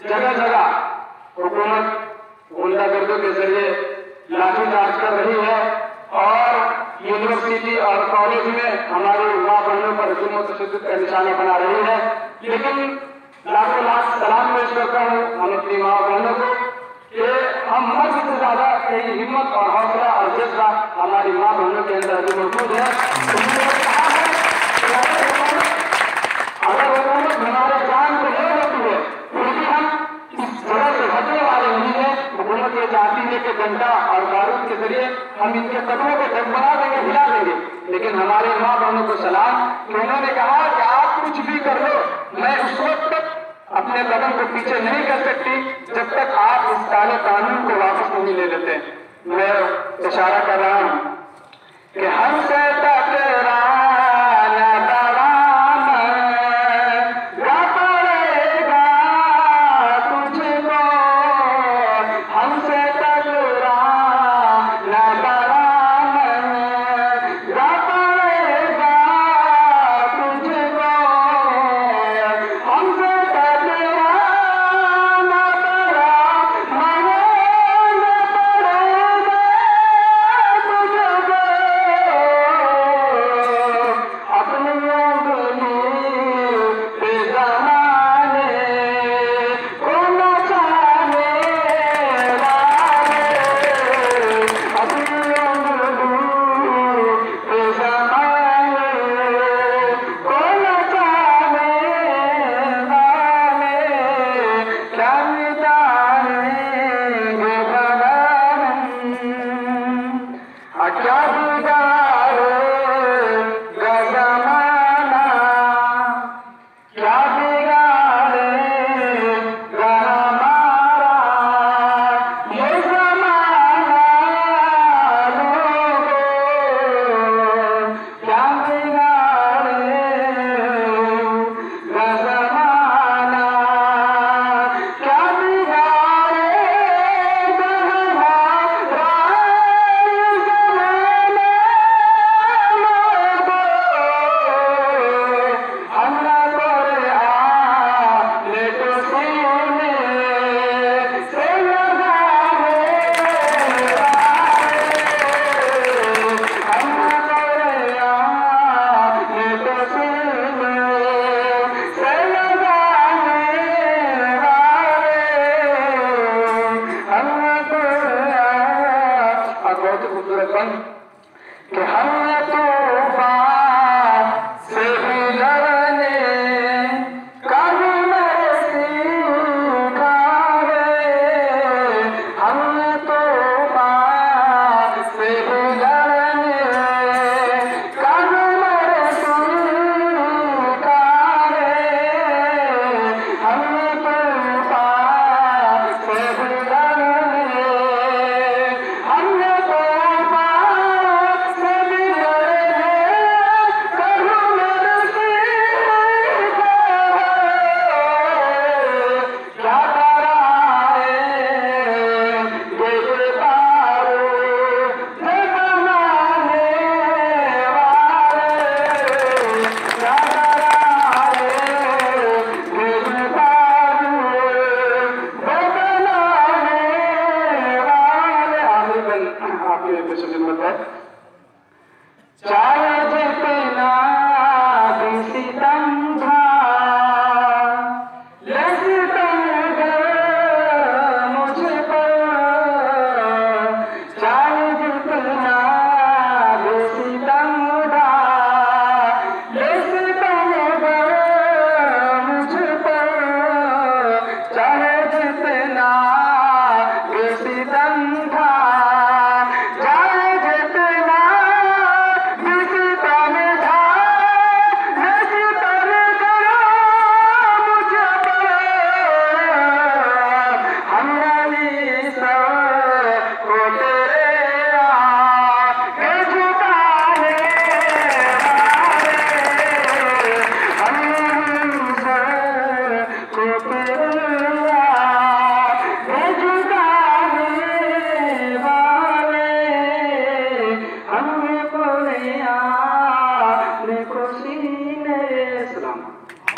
जगह जगह हुकूमत गुंडागर्दों के जरिए लाठीचार्ज कर रही है और यूनिवर्सिटी और कॉलेज में हमारी माँ बहनों पर जुल्म तशद्दुद का निशाना बना रही है। लेकिन लाखों लाख सलाम पेश करता हूँ हम अपनी माँ बहनों को कि हम मर्द से ज्यादा कहीं हिम्मत और हौसला और जज्बा हमारी माँ बहनों के अंदर अभी मौजूद है। अगर हुकूमत हमारे जान को ले लेती है फिर भी हम इस जगह से हटने वाले नहीं है। हुकूमत ये चाहती है कि डंडा और बारूद के जरिए हम इनके कदमों को डगमगा देंगे, हिला देंगे। लेकिन हमारे माँ बहनों को सलाम कि उन्होंने कहा कि आप कुछ भी कर लो, मैं उस वक्त तक अपने कदम को पीछे नहीं कर सकती जब तक आप इस काले कानून को वापस नहीं ले लेते। मैं इशारा कर रहा हूँ कि हमसे जाऊंगा।